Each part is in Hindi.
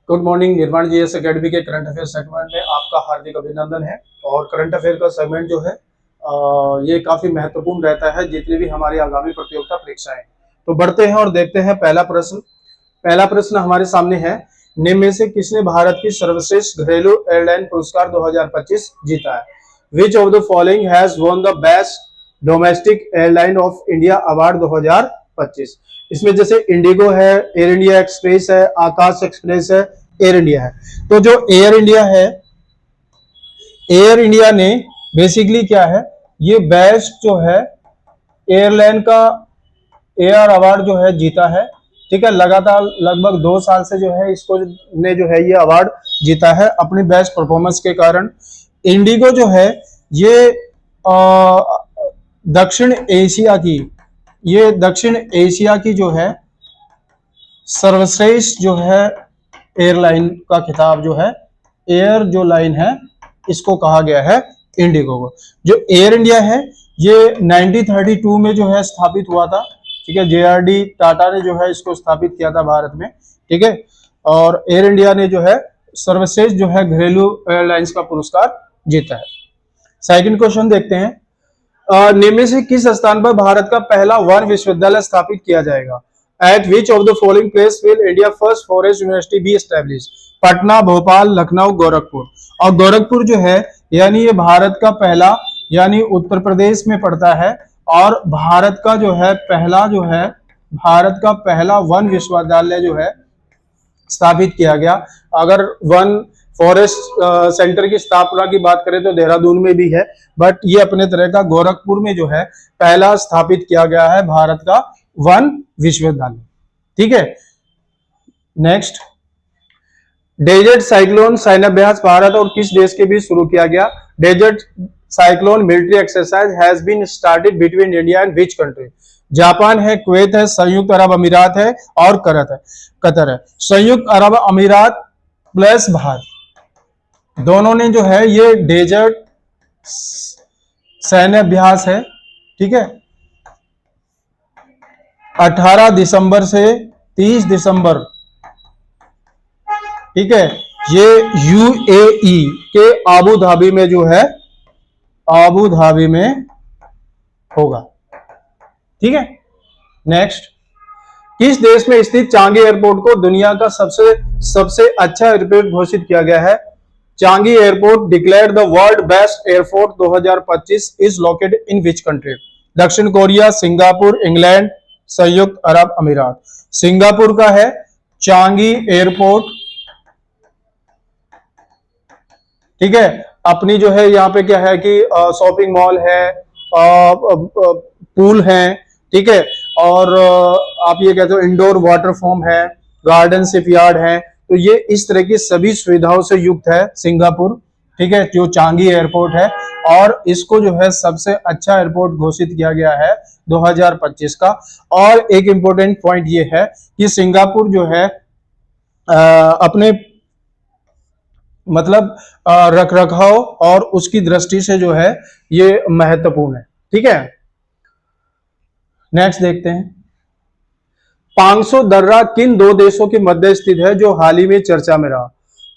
Good morning. निर्माण जीएस एकेडमी के करंट अफेयर सेगमेंट में आपका हार्दिक अभिनंदन है। और करंट अफेयर का सेगमेंट जो है ये काफी महत्वपूर्ण रहता है जितनी भी हमारी आगामी प्रतियोगिता परीक्षाएं। तो बढ़ते हैं और देखते हैं पहला प्रश्न हमारे सामने है। निम्न में से किसने भारत की सर्वश्रेष्ठ घरेलू एयरलाइन पुरस्कार 2025 जीता है? Which of the following has won the best domestic airline of India award 2025? इसमें जैसे इंडिगो है, एयर इंडिया एक्सप्रेस है, आकाश एक्सप्रेस है, एयर इंडिया है। तो जो एयर इंडिया है, एयर इंडिया ने बेसिकली क्या है, ये बेस्ट जो है एयरलाइन का एयर अवार्ड जो है जीता है। ठीक है, लगातार लगभग 2 साल से जो है इसको ने जो है ये अवार्ड जीता है अपनी बेस्ट परफॉर्मेंस के कारण। इंडिगो जो है ये दक्षिण एशिया की जो है सर्वश्रेष्ठ जो है एयरलाइन का खिताब जो है, एयर जो लाइन है इसको कहा गया है इंडिगो को। जो एयर इंडिया है ये 1932 में जो है स्थापित हुआ था। ठीक है, जेआरडी टाटा ने जो है इसको स्थापित किया था भारत में। ठीक है, और एयर इंडिया ने जो है सर्वश्रेष्ठ जो है घरेलू एयरलाइंस का पुरस्कार जीता है। सेकंड क्वेश्चन देखते हैं। निम्न में से किस स्थान पर भारत का पहला वन विश्वविद्यालय स्थापित किया जाएगा? Eight which of the following place will India first forest university B establish? Patna, Bhopal, Lucknow, Gorakhpur. और गोरखपुर जो है यानी ये भारत का पहला, यानी उत्तर प्रदेश में पड़ता है, और भारत का पहला वन विश्वविद्यालय जो है स्थापित किया गया। अगर वन फॉरेस्ट सेंटर की स्थापना की बात करें तो देहरादून में भी है, बट ये अपने तरह का गोरखपुर में जो है पहला स्थापित किया गया है भारत का वन विश्वविद्यालय। ठीक है, नेक्स्ट। डेजर्ट साइक्लोन सैन्याभ्यास भारत और किस देश के बीच शुरू किया गया? Desert cyclone military exercise has been started between India and which country? Japan है, कुवैत है, संयुक्त अरब अमीरात है और कतर है। संयुक्त अरब अमीरात प्लस भारत दोनों ने जो है ये डेजर्ट सैन्य अभ्यास है। ठीक है, 18 दिसंबर से 30 दिसंबर, ठीक है, ये यूएई के आबू धाबी में जो है आबू धाबी में होगा। ठीक है, नेक्स्ट। किस देश में स्थित चांगी एयरपोर्ट को दुनिया का सबसे अच्छा एयरपोर्ट घोषित किया गया है? Changi airport declared the world best airport 2025 is located in which country? दक्षिण कोरिया, सिंगापुर, इंग्लैंड, संयुक्त अरब अमीरात। सिंगापुर का है चांगी एयरपोर्ट। ठीक है, अपनी जो है यहाँ पे क्या है कि शॉपिंग मॉल है, पूल है, ठीक है, और आप ये कहते हो इंडोर वाटर फॉर्म है, गार्डन शिपयार्ड है। तो ये इस तरह की सभी सुविधाओं से युक्त है सिंगापुर। ठीक है, जो चांगी एयरपोर्ट है, और इसको जो है सबसे अच्छा एयरपोर्ट घोषित किया गया है 2025 का। और एक इंपॉर्टेंट पॉइंट ये है कि सिंगापुर जो है अपने मतलब रख रखाव और उसकी दृष्टि से जो है ये महत्वपूर्ण है। ठीक है, नेक्स्ट देखते हैं। पांगसो दर्रा किन दो देशों के मध्य स्थित है जो हाल ही में चर्चा में रहा?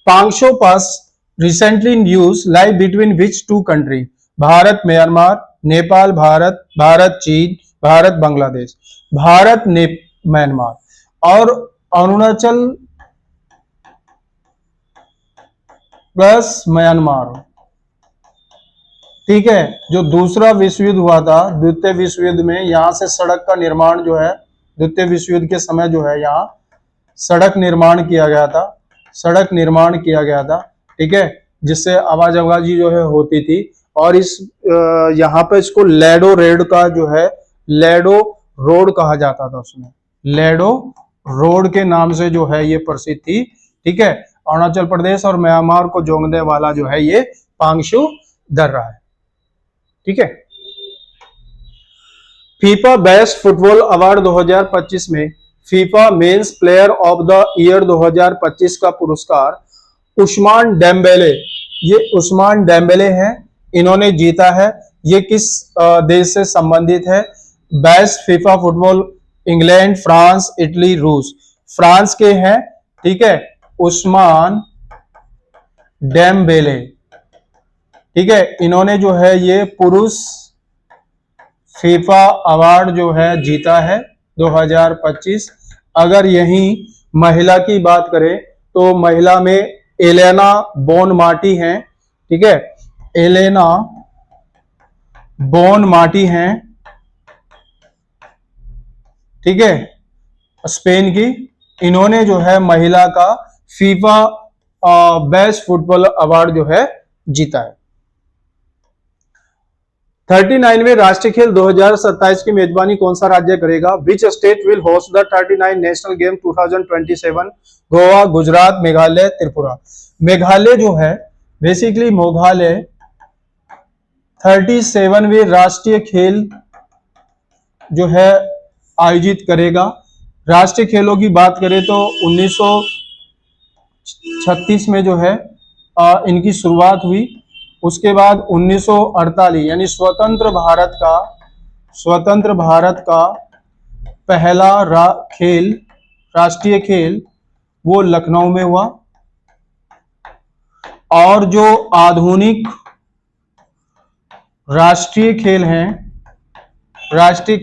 Pangsau pass recently in use lie between which two country? Bharat Myanmar, Nepal Bharat, Bharat चीन, भारत बांग्लादेश। भारत म्यांमार और अरुणाचल प्लस म्यांमार। ठीक है, जो दूसरा विश्व युद्ध हुआ था, द्वितीय विश्व युद्ध में यहां से सड़क का निर्माण जो है, द्वितीय विश्व युद्ध के समय जो है यहाँ सड़क निर्माण किया गया था। ठीक है, जिससे आवाजाही जो है होती थी, और इस यहाँ पे इसको लेडो रोड कहा जाता था। उसमें लेडो रोड के नाम से जो है ये प्रसिद्ध थी। ठीक है, अरुणाचल प्रदेश और म्यांमार को जोड़ने वाला जो है ये पांगसू दर्रा है। ठीक है, फीफा बेस्ट फुटबॉल अवार्ड 2025 में FIFA men's player of the year 2025 का पुरस्कार उस्मान डेम्बेले हैं, इन्होंने जीता है। ये किस देश से संबंधित है? Best FIFA football England, France, Italy, रूस। फ्रांस के हैं। ठीक है, उस्मान डेम्बेले, ठीक है, इन्होंने जो है ये पुरुष फीफा अवार्ड जो है जीता है 2025। अगर यहीं महिला की बात करें तो महिला में एलेना बोनमाटी हैं, ठीक है, एलेना बोनमाटी हैं, ठीक है, स्पेन की। इन्होंने जो है महिला का फीफा बेस्ट फुटबॉल अवार्ड जो है जीता है। 39वें राष्ट्रीय खेल 2027 की मेजबानी कौन सा राज्य करेगा? Which state will host the 39 national game 2027? Goa, Gujarat, Meghalaya, Tripura. Meghalaya जो है बेसिकली मेघालय 37वें राष्ट्रीय खेल जो है आयोजित करेगा। राष्ट्रीय खेलों की बात करें तो 1936 में जो है इनकी शुरुआत हुई। उसके बाद 1948 यानी स्वतंत्र भारत का पहला राष्ट्रीय खेल वो लखनऊ में हुआ। और जो आधुनिक राष्ट्रीय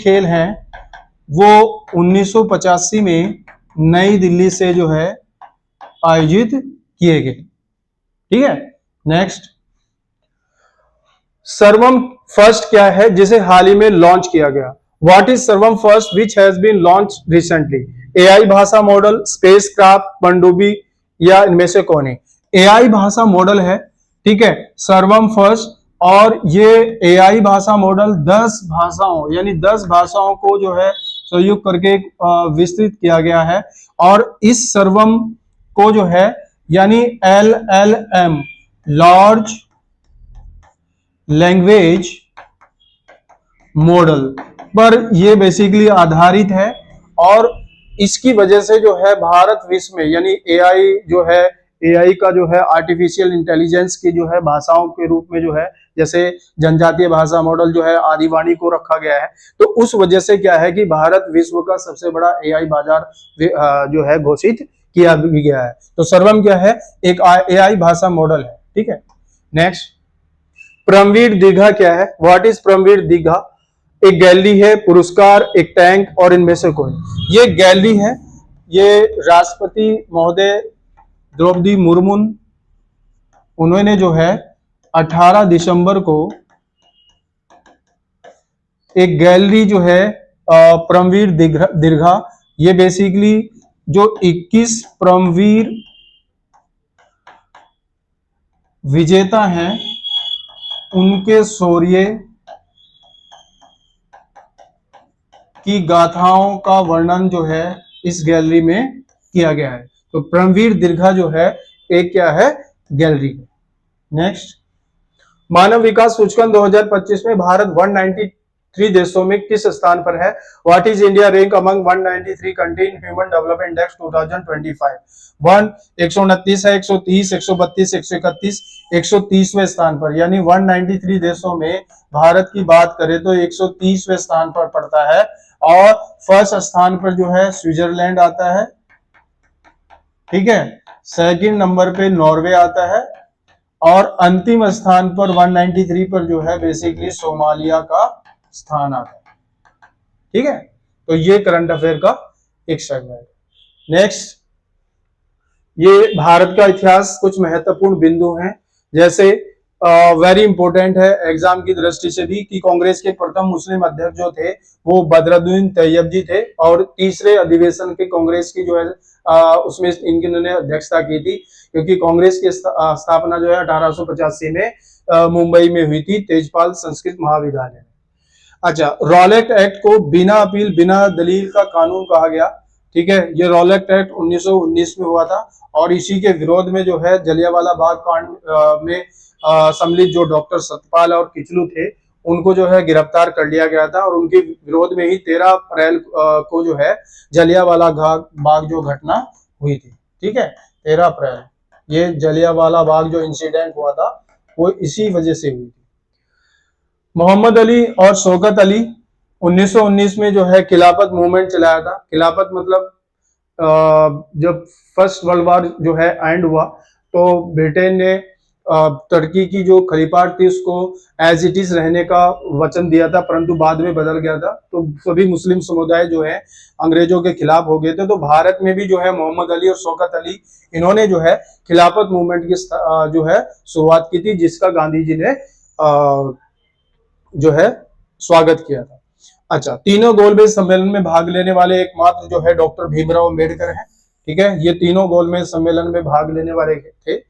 खेल हैं वो 1985 में नई दिल्ली से जो है आयोजित किए गए, ठीक है। नेक्स्ट, सर्वम फर्स्ट क्या है जिसे हाल ही में लॉन्च किया गया? What is Sarvam first which has been launch recently? AI भाषा मॉडल, स्पेसक्राफ्ट, पनडुब्बी या इनमें से कौन है? एआई भाषा मॉडल है, ठीक है, सर्वम फर्स्ट। और ये एआई भाषा मॉडल 10 भाषाओं यानी 10 भाषाओं को जो है संयुक्त करके विस्तृत किया गया है। और इस सर्वम को जो है यानी LLM लार्ज लैंग्वेज मॉडल पर ये बेसिकली आधारित है। और इसकी वजह से जो है भारत विश्व में यानी एआई जो है, एआई का जो है आर्टिफिशियल इंटेलिजेंस की जो है भाषाओं के रूप में जो है, जैसे जनजातीय भाषा मॉडल जो है आदिवाणी को रखा गया है। तो उस वजह से क्या है कि भारत विश्व का सबसे बड़ा एआई बाजार जो है घोषित किया भी गया है। तो सर्वम क्या है? एक एआई भाषा मॉडल है, ठीक है। नेक्स्ट, परमवीर दीघा क्या है? What is Paramvir Digha? एक गैलरी है, पुरस्कार, एक टैंक और इनमें से कोई? ये गैलरी है, ये राष्ट्रपति महोदय द्रौपदी मुर्मू उन्होंने जो है 18 दिसंबर को एक गैलरी जो है परमवीर दीघा, ये बेसिकली जो 21 परमवीर विजेता हैं उनके शौर्य की गाथाओं का वर्णन जो है इस गैलरी में किया गया है। तो परमवीर दीघा जो है एक क्या है? गैलरी। नेक्स्ट, मानव विकास सूचकांक 2025 में भारत 193 देशों में किस स्थान पर है? What is India rank among 193 country in human development index 2025? 129 है, 130, 132, 131, 130वें स्थान पर, यानी 193 देशों में भारत की बात करें तो 130वें स्थान पर पड़ता है। और फर्स्ट स्थान पर जो है स्विट्जरलैंड आता है, ठीक है, सेकंड नंबर पे नॉर्वे आता है और अंतिम स्थान पर 193 पर जो है बेसिकली सोमालिया का स्थान आता है, ठीक है। तो ये करंट अफेयर का एक सेगमेंट। नेक्स्ट, ये भारत का इतिहास कुछ महत्वपूर्ण बिंदु हैं, जैसे वेरी इंपॉर्टेंट है एग्जाम की दृष्टि से भी कि कांग्रेस के प्रथम मुस्लिम अध्यक्ष जो थे वो बदरुद्दीन तैयब जी थे और तीसरे अधिवेशन के कांग्रेस की जो है उसमें इन्होंने अध्यक्षता की थी, क्योंकि कांग्रेस की स्थापना जो है 1885 में मुंबई में हुई थी, तेजपाल संस्कृत महाविद्यालय में। अच्छा, रॉलेट एक्ट को बिना अपील बिना दलील का कानून कहा गया, ठीक है। ये रॉलेट एक्ट 1919 में हुआ था और इसी के विरोध में जो है जलियांवाला बाग कांड में सम्मिलित जो डॉक्टर सतपाल और किचलू थे उनको जो है गिरफ्तार कर लिया गया था और उनके विरोध में ही 13 अप्रैल को जो है जलियांवाला बाग जो घटना हुई थी, ठीक है, 13 अप्रैल, ये जलियांवाला बाग जो इंसिडेंट हुआ था वो इसी वजह से हुई थी। मोहम्मद अली और शौकत अली 1919 में जो है खिलाफत मूवमेंट चलाया था। खिलाफत मतलब जब फर्स्ट वर्ल्ड वॉर जो है एंड हुआ तो ब्रिटेन ने तुर्की की जो खलीफाट थी उसको एज इट इज रहने का वचन दिया था, परंतु बाद में बदल गया था। तो सभी मुस्लिम समुदाय जो है अंग्रेजों के खिलाफ हो गए थे। तो भारत में भी जो है मोहम्मद अली और शौकत अली, इन्होंने जो है खिलाफत मूवमेंट की जो है शुरुआत की थी, जिसका गांधी जी ने जो है स्वागत किया था। अच्छा, तीनों गोलमेज सम्मेलन में भाग लेने वाले एकमात्र जो है डॉक्टर भीमराव अम्बेडकर हैं। ठीक है, ये तीनों गोलमेज सम्मेलन में भाग लेने वाले थे।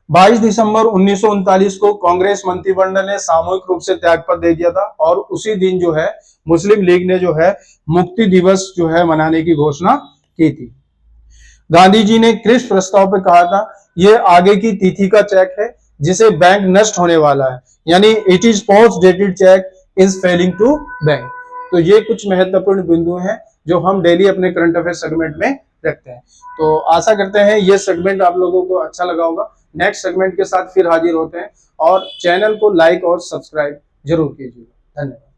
22 दिसंबर 1939 को कांग्रेस मंत्रिमंडल ने सामूहिक रूप से त्यागपत्र दे दिया था और उसी दिन जो है मुस्लिम लीग ने जो है मुक्ति दिवस जो है मनाने की घोषणा की थी। गांधी जी ने क्रिप्स प्रस्ताव पे कहा था, यह आगे की तिथि का चेक है जिसे बैंक नष्ट होने वाला है, यानी it is post dated cheque is failing to bank. तो ये कुछ महत्वपूर्ण बिंदु हैं जो हम डेली अपने करंट अफेयर सेगमेंट में रखते हैं। तो आशा करते हैं ये सेगमेंट आप लोगों को अच्छा लगा होगा। नेक्स्ट सेगमेंट के साथ फिर हाजिर होते हैं और चैनल को लाइक और सब्सक्राइब जरूर कीजिएगा। धन्यवाद।